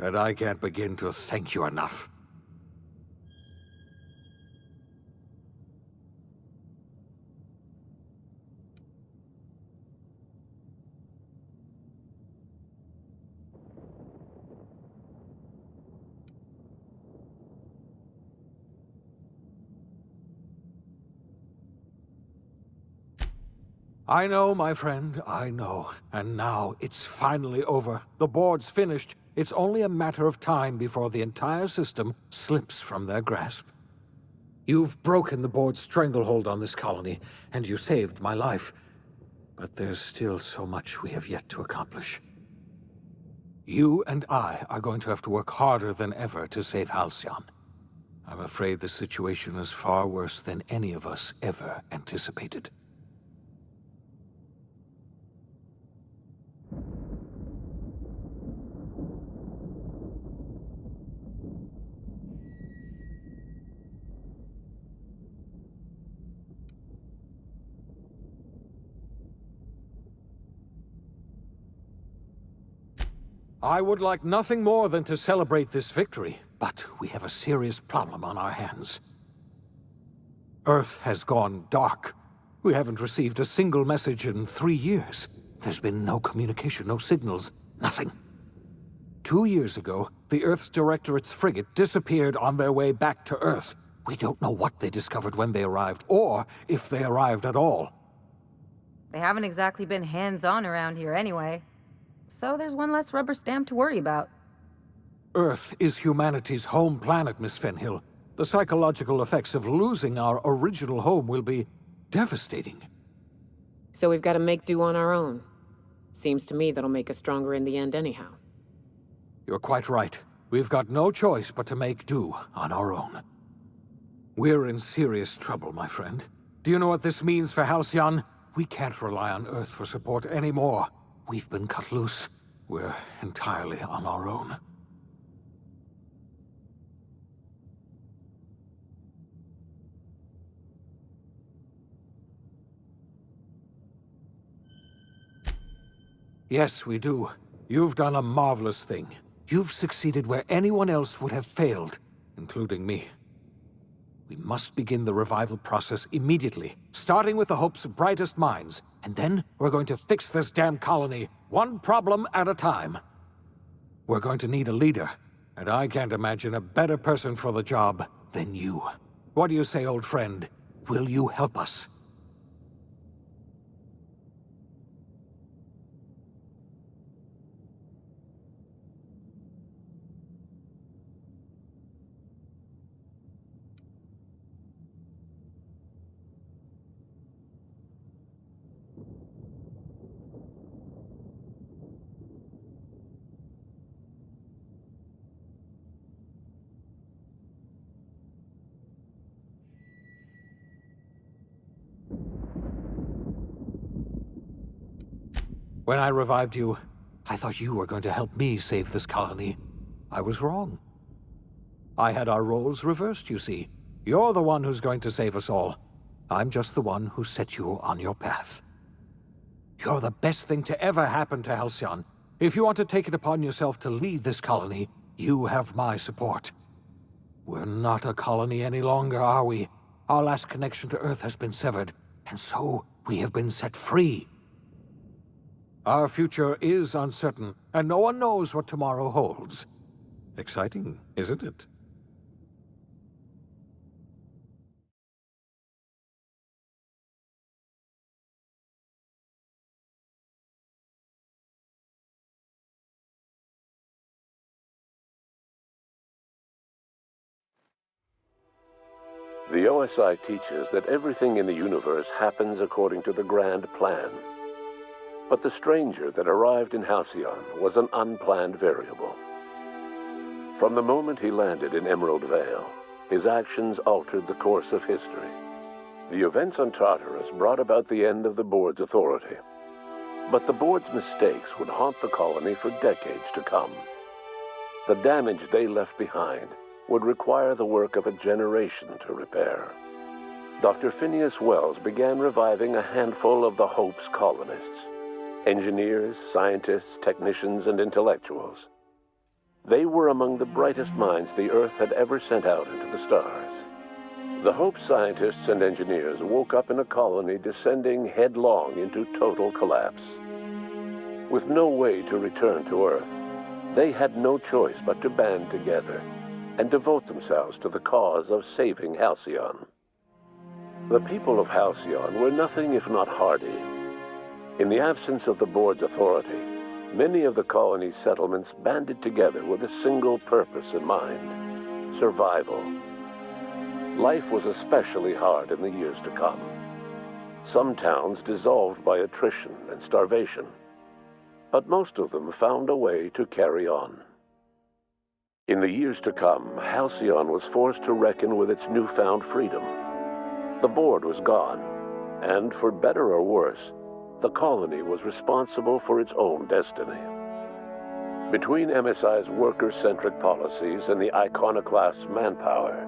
and I can't begin to thank you enough. I know, my friend, I know. And now it's finally over. The board's finished. It's only a matter of time before the entire system slips from their grasp. You've broken the board's stranglehold on this colony, and you saved my life. But there's still so much we have yet to accomplish. You and I are going to have to work harder than ever to save Halcyon. I'm afraid the situation is far worse than any of us ever anticipated. I would like nothing more than to celebrate this victory, but we have a serious problem on our hands. Earth has gone dark. We haven't received a single message in 3 years. There's been no communication, no signals, nothing. 2 years ago, the Earth's Directorate's frigate disappeared on their way back to Earth. We don't know what they discovered when they arrived, or if they arrived at all. They haven't exactly been hands-on around here anyway. So there's one less rubber stamp to worry about. Earth is humanity's home planet, Miss Fenhill. The psychological effects of losing our original home will be devastating. So we've got to make do on our own. Seems to me that'll make us stronger in the end anyhow. You're quite right. We've got no choice but to make do on our own. We're in serious trouble, my friend. Do you know what this means for Halcyon? We can't rely on Earth for support anymore. We've been cut loose. We're entirely on our own. Yes, we do. You've done a marvelous thing. You've succeeded where anyone else would have failed, including me. We must begin the revival process immediately, starting with the Hope's brightest minds, and then we're going to fix this damn colony, one problem at a time. We're going to need a leader, and I can't imagine a better person for the job than you. What do you say, old friend? Will you help us? When I revived you, I thought you were going to help me save this colony. I was wrong. I had our roles reversed, you see. You're the one who's going to save us all. I'm just the one who set you on your path. You're the best thing to ever happen to Halcyon. If you want to take it upon yourself to lead this colony, you have my support. We're not a colony any longer, are we? Our last connection to Earth has been severed, and so we have been set free. Our future is uncertain, and no one knows what tomorrow holds. Exciting, isn't it? The OSI teaches that everything in the universe happens according to the grand plan. But the stranger that arrived in Halcyon was an unplanned variable. From the moment he landed in Emerald Vale, his actions altered the course of history. The events on Tartarus brought about the end of the board's authority. But the board's mistakes would haunt the colony for decades to come. The damage they left behind would require the work of a generation to repair. Dr. Phineas Wells began reviving a handful of the Hope's colonists. Engineers, scientists, technicians, and intellectuals. They were among the brightest minds the Earth had ever sent out into the stars. The Hope scientists and engineers woke up in a colony descending headlong into total collapse. With no way to return to Earth, they had no choice but to band together and devote themselves to the cause of saving Halcyon. The people of Halcyon were nothing if not hardy. In the absence of the board's authority, many of the colony's settlements banded together with a single purpose in mind: survival. Life was especially hard in the years to come. Some towns dissolved by attrition and starvation, but most of them found a way to carry on. In the years to come, Halcyon was forced to reckon with its newfound freedom. The board was gone, and for better or worse, the colony was responsible for its own destiny. Between MSI's worker-centric policies and the iconoclast's manpower,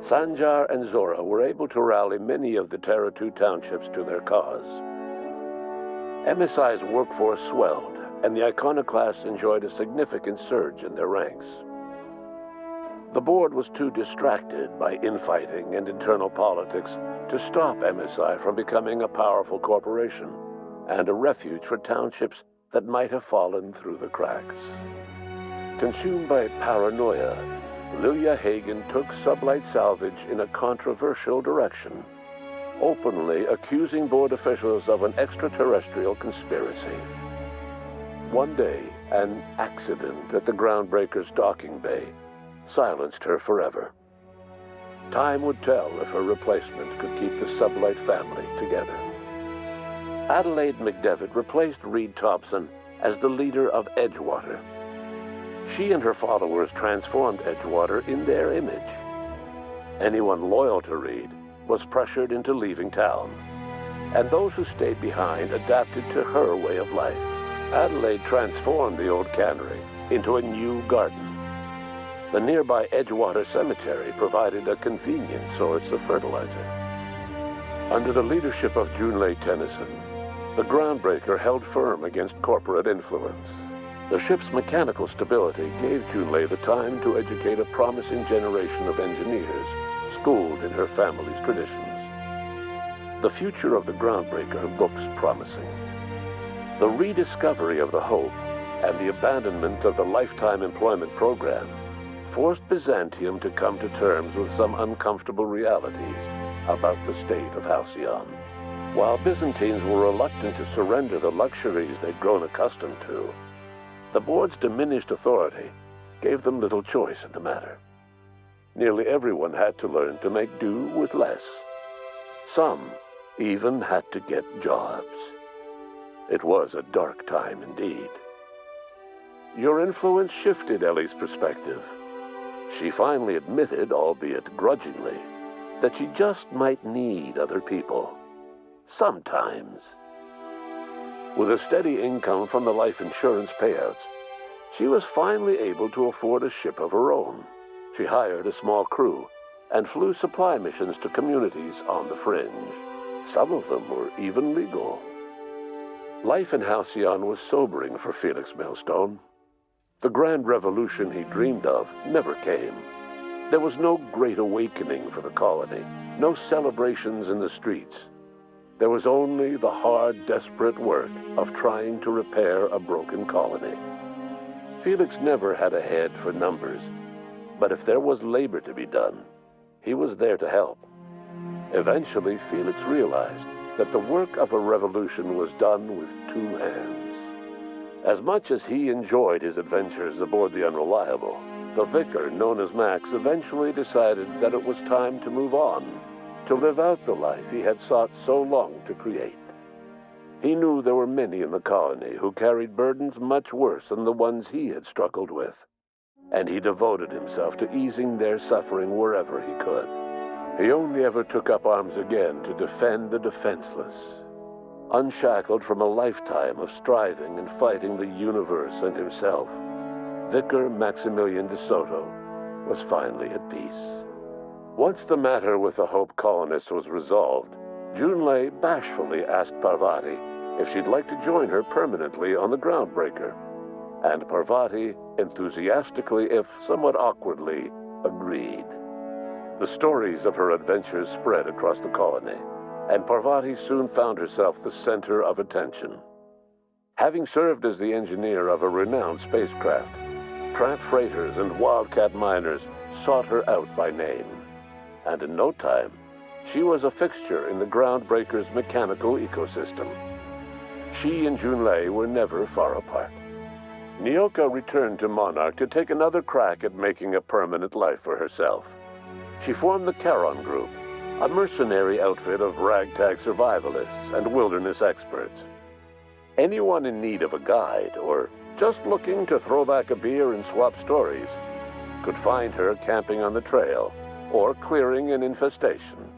Sanjar and Zora were able to rally many of the Terra 2 townships to their cause. MSI's workforce swelled, and the iconoclasts enjoyed a significant surge in their ranks. The board was too distracted by infighting and internal politics to stop MSI from becoming a powerful corporation and a refuge for townships that might have fallen through the cracks. Consumed by paranoia, Lilia Hagen took Sublight Salvage in a controversial direction, openly accusing board officials of an extraterrestrial conspiracy. One day, an accident at the Groundbreaker's docking bay silenced her forever. Time would tell if her replacement could keep the Sublight family together. Adelaide McDevitt replaced Reed Thompson as the leader of Edgewater. She and her followers transformed Edgewater in their image. Anyone loyal to Reed was pressured into leaving town, and those who stayed behind adapted to her way of life. Adelaide transformed the old cannery into a new garden. The nearby Edgewater Cemetery provided a convenient source of fertilizer. Under the leadership of Junlei Tennyson, the Groundbreaker held firm against corporate influence. The ship's mechanical stability gave Junlei the time to educate a promising generation of engineers schooled in her family's traditions. The future of the Groundbreaker looks promising. The rediscovery of the Hope and the abandonment of the lifetime employment program forced Byzantium to come to terms with some uncomfortable realities about the state of Halcyon. While Byzantines were reluctant to surrender the luxuries they'd grown accustomed to, the board's diminished authority gave them little choice in the matter. Nearly everyone had to learn to make do with less. Some even had to get jobs. It was a dark time indeed. Your influence shifted Ellie's perspective. She finally admitted, albeit grudgingly, that she just might need other people. Sometimes. With a steady income from the life insurance payouts, she was finally able to afford a ship of her own. She hired a small crew and flew supply missions to communities on the fringe. Some of them were even legal. Life in Halcyon was sobering for Felix Millstone. The grand revolution he dreamed of never came. There was no great awakening for the colony, no celebrations in the streets. There was only the hard, desperate work of trying to repair a broken colony. Felix never had a head for numbers, but if there was labor to be done, he was there to help. Eventually, Felix realized that the work of a revolution was done with two hands. As much as he enjoyed his adventures aboard the Unreliable, the vicar, known as Max, eventually decided that it was time to move on, to live out the life he had sought so long to create. He knew there were many in the colony who carried burdens much worse than the ones he had struggled with, and he devoted himself to easing their suffering wherever he could. He only ever took up arms again to defend the defenseless. Unshackled from a lifetime of striving and fighting the universe and himself, Vicar Maximilian de Soto was finally at peace. Once the matter with the Hope colonists was resolved, Junlei bashfully asked Parvati if she'd like to join her permanently on the Groundbreaker, and Parvati enthusiastically, if somewhat awkwardly, agreed. The stories of her adventures spread across the colony, and Parvati soon found herself the center of attention. Having served as the engineer of a renowned spacecraft, tramp freighters and wildcat miners sought her out by name, and in no time, she was a fixture in the groundbreaker's mechanical ecosystem. She and Junlei were never far apart. Nyoka returned to Monarch to take another crack at making a permanent life for herself. She formed the Charon Group, a mercenary outfit of ragtag survivalists and wilderness experts. Anyone in need of a guide, or just looking to throw back a beer and swap stories, could find her camping on the trail or clearing an infestation.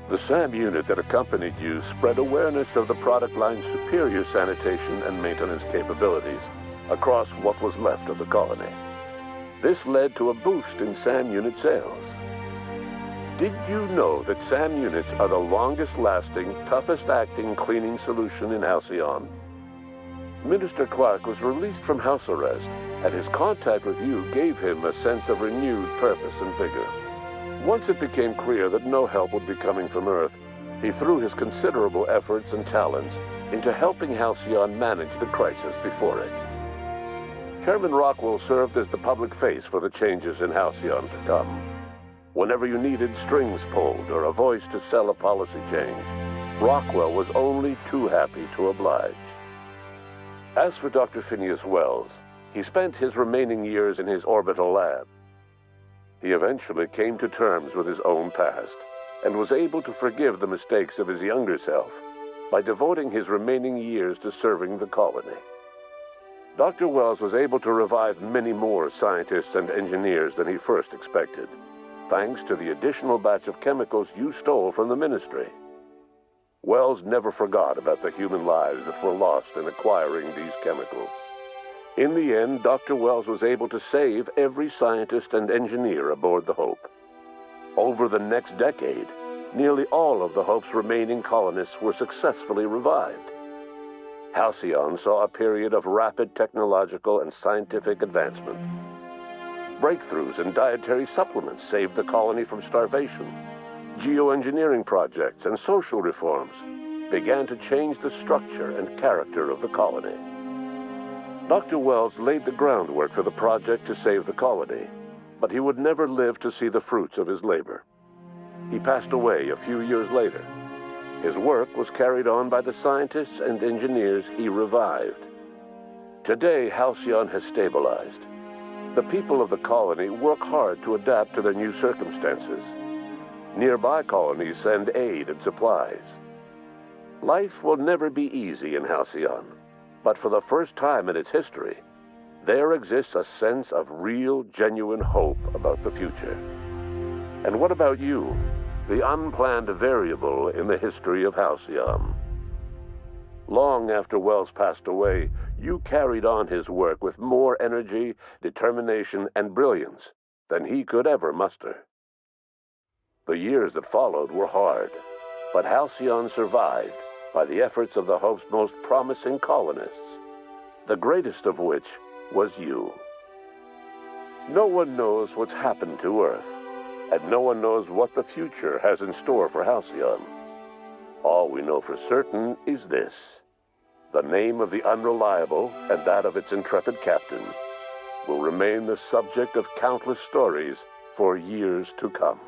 The SAM unit that accompanied you spread awareness of the product line's superior sanitation and maintenance capabilities across what was left of the colony. This led to a boost in SAM unit sales. Did you know that SAM units are the longest-lasting, toughest-acting cleaning solution in Halcyon? Minister Clark was released from house arrest, and his contact with you gave him a sense of renewed purpose and vigor. Once it became clear that no help would be coming from Earth, he threw his considerable efforts and talents into helping Halcyon manage the crisis before it. Chairman Rockwell served as the public face for the changes in Halcyon to come. Whenever you needed strings pulled or a voice to sell a policy change, Rockwell was only too happy to oblige. As for Dr. Phineas Wells, he spent his remaining years in his orbital lab. He eventually came to terms with his own past and was able to forgive the mistakes of his younger self by devoting his remaining years to serving the colony. Dr. Wells was able to revive many more scientists and engineers than he first expected, thanks to the additional batch of chemicals you stole from the Ministry. Wells never forgot about the human lives that were lost in acquiring these chemicals. In the end, Dr. Wells was able to save every scientist and engineer aboard the Hope. Over the next decade, nearly all of the Hope's remaining colonists were successfully revived. Halcyon saw a period of rapid technological and scientific advancement. Breakthroughs in dietary supplements saved the colony from starvation. Geoengineering projects and social reforms began to change the structure and character of the colony. Dr. Wells laid the groundwork for the project to save the colony, but he would never live to see the fruits of his labor. He passed away a few years later. His work was carried on by the scientists and engineers he revived. Today, Halcyon has stabilized. The people of the colony work hard to adapt to their new circumstances. Nearby colonies send aid and supplies. Life will never be easy in Halcyon, but for the first time in its history, there exists a sense of real, genuine hope about the future. And what about you, the unplanned variable in the history of Halcyon? Long after Wells passed away, you carried on his work with more energy, determination, and brilliance than he could ever muster. The years that followed were hard, but Halcyon survived by the efforts of the Hope's most promising colonists, the greatest of which was you. No one knows what's happened to Earth, and no one knows what the future has in store for Halcyon. All we know for certain is this: the name of the Unreliable and that of its intrepid captain will remain the subject of countless stories for years to come.